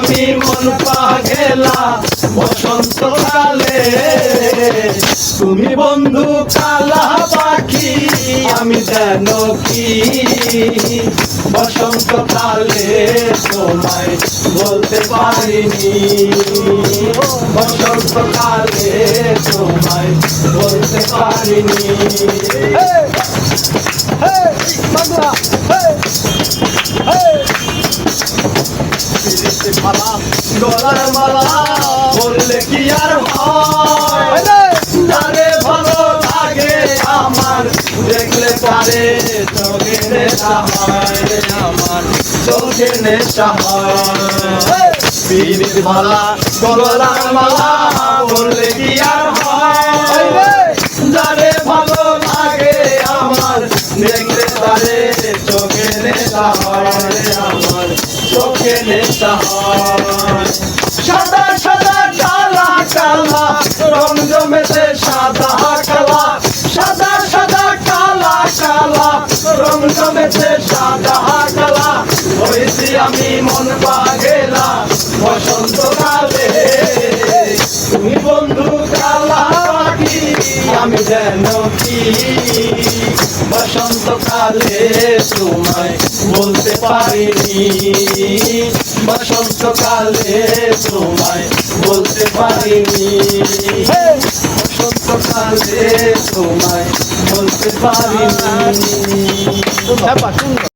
আমি মন পাগেলা বসন্তকালে। তুমি বন্ধু কালা পাখি আমি যেন কি বসন্তকালে তোমায় বলতে পারিনি। বসন্তকালে তোমায় বলতে পারিনি। মালা গলার মালা বললে কি আর হয়, যারে ভালো লাগে আমার দেখলে পারে চোখে নেশা হয়, আমার চোখে নেশা হয়। পীরের মালা গলার মালা বললে কি আর হয়, যারে ভালো লাগে আমার দেখলে পারে চোখে নেশা হয়, আমার চোখে নেশা হয়। সাদা সাদা কালা কালা রং জমেছে সাদা কালা, সাদা সাদা কালা কালা রং জমেছে সাদা কালা। হয়েছি আমি মন পাগেলা বসন্তকালে। তুমি বন্ধু কালা পাখি আমি যেন কি বসন্তকালে তোমায় বলতে পারিনি। বসন্তকালে তোমায় বলতে পারিনি। বসন্তকালে তোমায় বলতে পারিনি।